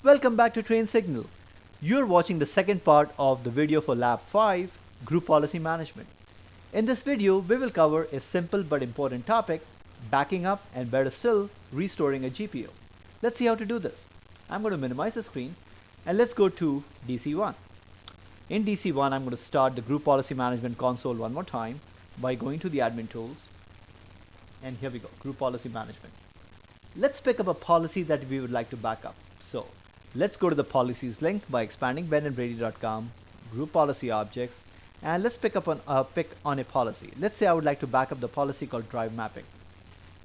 Welcome back to Train Signal. You're watching the second part of the video for Lab 5, Group Policy Management. In this video, we will cover a simple but important topic, backing up and better still, restoring a GPO. Let's see how to do this. I'm going to minimize the screen and let's go to DC1. In DC1, I'm going to start the Group Policy Management console one more time by going to the Admin Tools. And here we go, Group Policy Management. Let's pick up a policy that we would like to back up. So let's go to the policies link by expanding benandbrady.com, group policy objects, and let's pick on a policy. Let's say I would like to back up the policy called drive mapping.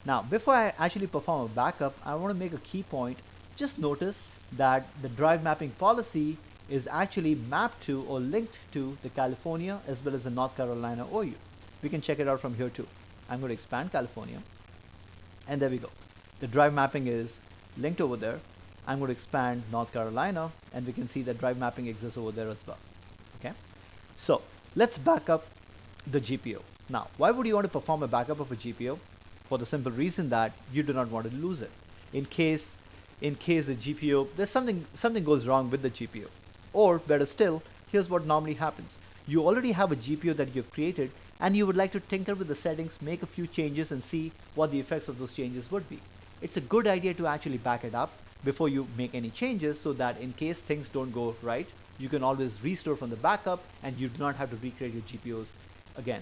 Now, before I actually perform a backup, I want to make a key point. Just notice that the drive mapping policy is actually mapped to or linked to the California as well as the North Carolina OU. We can check it out from here too. I'm going to expand California, and there we go. The drive mapping is linked over there. I'm going to expand North Carolina, and we can see that drive mapping exists over there as well. Okay, so let's back up the GPO. Now, why would you want to perform a backup of a GPO? For the simple reason that you do not want to lose it. In case the GPO, there's something goes wrong with the GPO, or better still, here's what normally happens. You already have a GPO that you've created, and you would like to tinker with the settings, make a few changes, and see what the effects of those changes would be. It's a good idea to actually back it up before you make any changes, so that in case things don't go right, you can always restore from the backup and you do not have to recreate your GPOs again.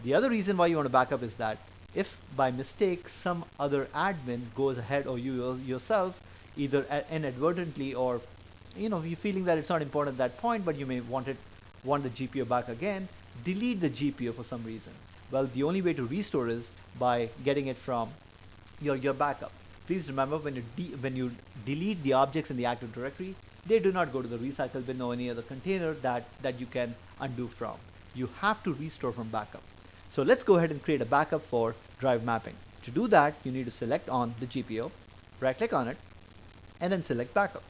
The other reason why you want to back up is that if by mistake some other admin goes ahead, or you yourself, either inadvertently or you're feeling that it's not important at that point, but you may want the GPO back again, delete the GPO for some reason. Well, the only way to restore is by getting it from your backup. Please remember, when you delete the objects in the Active Directory, they do not go to the recycle bin or any other container that you can undo from. You have to restore from backup. So let's go ahead and create a backup for drive mapping. To do that, you need to select on the GPO, right click on it, and then select backup.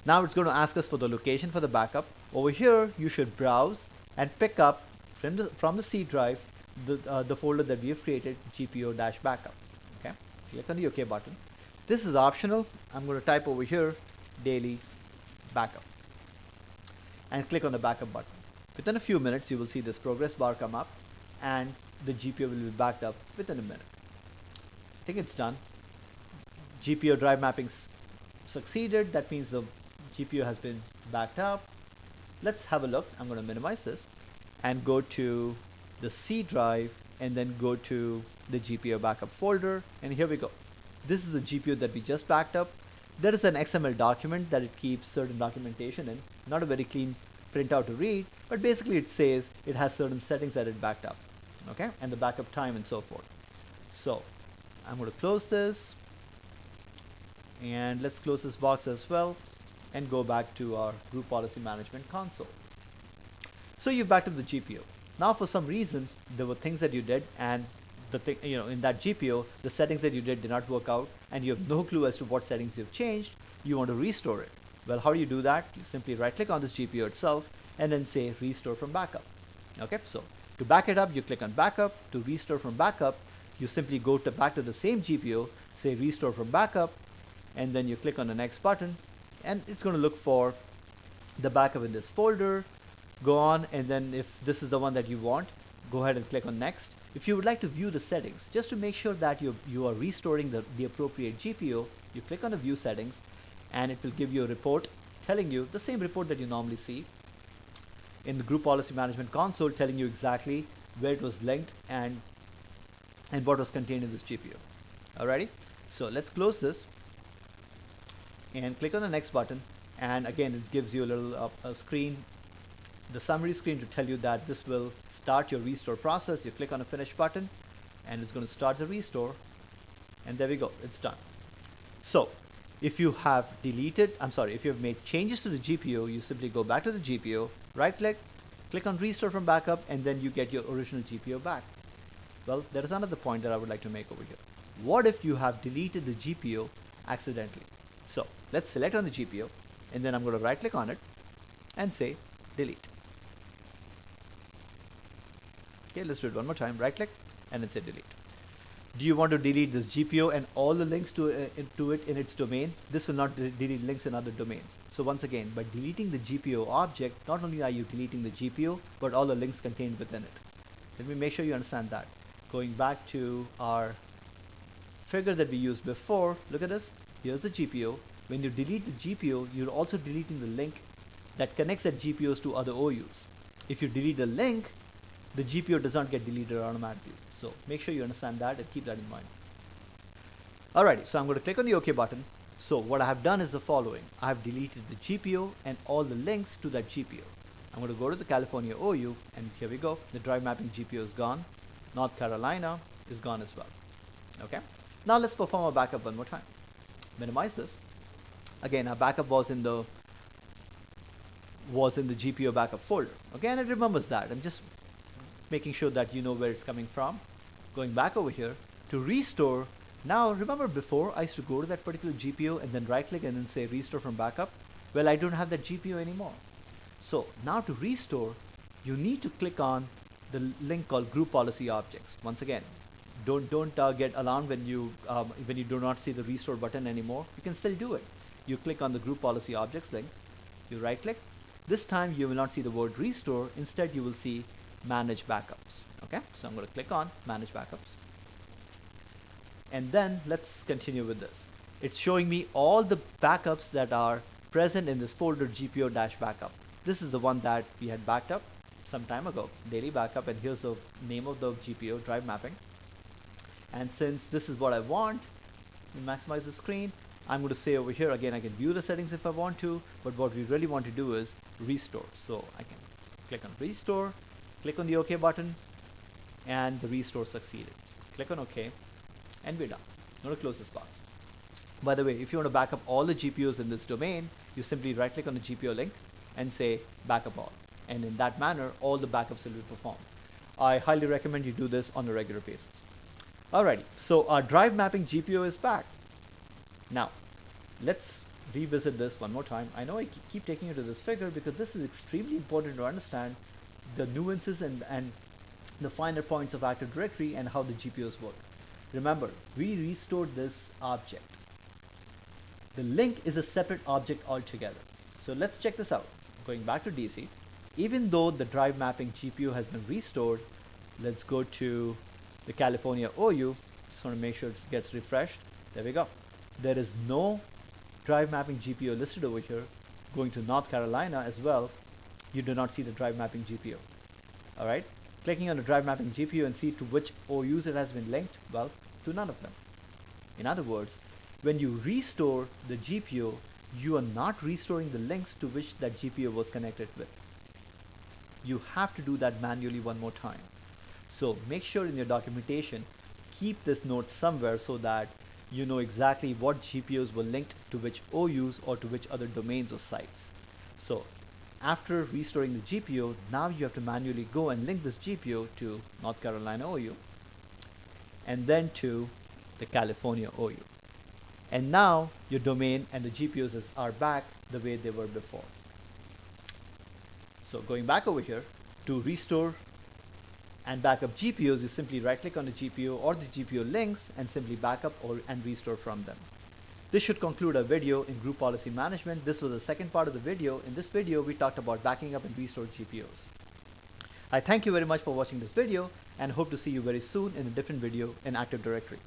Now it's going to ask us for the location for the backup. Over here, you should browse and pick up from the C drive the folder that we have created, GPO-backup. Okay, click on the OK button. This is optional. I'm going to type over here daily backup and click on the backup button. Within a few minutes, you will see this progress bar come up, and the GPO will be backed up within a minute. I think it's done. GPO drive mapping succeeded. That means the GPO has been backed up. Let's have a look. I'm going to minimize this and go to the C drive and then go to the GPO backup folder, and here we go. This is the GPO that we just backed up. There is an XML document that it keeps certain documentation in. Not a very clean printout to read, but basically it says it has certain settings that it backed up, okay, and the backup time and so forth. So I'm going to close this, and let's close this box as well and go back to our Group Policy Management console. So you've backed up the GPO. Now, for some reason, there were things that you did, and in that GPO, the settings that you did not work out, and you have no clue as to what settings you've changed. You want to restore it. Well, how do you do that? You simply right click on this GPO itself and then say restore from backup. Okay, so to back it up, you click on backup. To restore from backup, you simply go back to the same GPO, say restore from backup, and then you click on the next button, and it's going to look for the backup in this folder. Go on, and then if this is the one that you want, go ahead and click on next. If you would like to view the settings, just to make sure that you are restoring the appropriate GPO, you click on the view settings, and it will give you a report telling you the same report that you normally see in the Group Policy Management console, telling you exactly where it was linked and what was contained in this GPO. Alrighty, so let's close this and click on the next button, and again it gives you a little screen, the summary screen, to tell you that this will start your restore process. You click on a finish button and it's going to start the restore, and there we go, it's done. So if you have if you have made changes to the GPO, you simply go back to the GPO, right click, click on restore from backup, and then you get your original GPO back. Well, there is another point that I would like to make over here. What if you have deleted the GPO accidentally? So let's select on the GPO, and then I'm going to right click on it and say delete. Okay, let's do it one more time. Right click and then say delete. Do you want to delete this GPO and all the links to it in its domain? This will not delete links in other domains. So once again, by deleting the GPO object, not only are you deleting the GPO, but all the links contained within it. Let me make sure you understand that. Going back to our figure that we used before, look at this. Here's the GPO. When you delete the GPO, you're also deleting the link that connects that GPOs to other OUs. If you delete the link, the GPO does not get deleted automatically. So make sure you understand that and keep that in mind. Alrighty, so I'm going to click on the OK button. So what I have done is the following. I have deleted the GPO and all the links to that GPO. I'm going to go to the California OU, and here we go. The drive mapping GPO is gone. North Carolina is gone as well. Okay. Now let's perform a backup one more time. Minimize this. Again, our backup was in the GPO backup folder. Again, it remembers that. I'm just making sure that you know where it's coming from. Going back over here to restore. Now remember before I used to go to that particular GPO and then right click and then say restore from backup. Well, I don't have that GPO anymore. So now to restore, you need to click on the link called group policy objects. Once again, don't get alarmed when you do not see the restore button anymore. You can still do it. You click on the group policy objects link. You right click. This time you will not see the word restore. Instead, you will see manage backups. Okay, so I'm going to click on manage backups, and then let's continue with this. It's showing me all the backups that are present in this folder GPO-backup. This is the one that we had backed up some time ago, daily backup, and here's the name of the GPO, drive mapping. And since this is what I want, maximize the screen, I'm going to say over here, again, I can view the settings if I want to, but what we really want to do is restore. So I can click on restore, click on the OK button, and the restore succeeded. Click on OK, and we're done. I'm going to close this box. By the way, if you want to back up all the GPOs in this domain, you simply right click on the GPO link and say backup all. And in that manner, all the backups will be performed. I highly recommend you do this on a regular basis. Alrighty, so our drive mapping GPO is back. Now, let's revisit this one more time. I know I keep taking you to this figure because this is extremely important to understand the nuances and the finer points of Active Directory and how the GPOs work. Remember, we restored this object. The link is a separate object altogether. So let's check this out. Going back to DC, even though the drive mapping GPO has been restored, let's go to the California OU. Just want to make sure it gets refreshed. There we go. There is no drive mapping GPO listed over here. Going to North Carolina as well, you do not see the drive mapping GPO. All right. Clicking on the drive mapping GPO and see to which OUs it has been linked. Well, to none of them. In other words, when you restore the GPO, you are not restoring the links to which that GPO was connected with. You have to do that manually one more time. So make sure in your documentation, keep this note somewhere so that you know exactly what GPOs were linked to which OUs or to which other domains or sites. So after restoring the GPO, now you have to manually go and link this GPO to North Carolina OU and then to the California OU. And now your domain and the GPOs are back the way they were before. So going back over here to restore and backup GPOs, you simply right click on the GPO or the GPO links and simply backup and restore from them. This should conclude our video in group policy management. This was the second part of the video. In this video, we talked about backing up and restore GPOs. I thank you very much for watching this video and hope to see you very soon in a different video in Active Directory.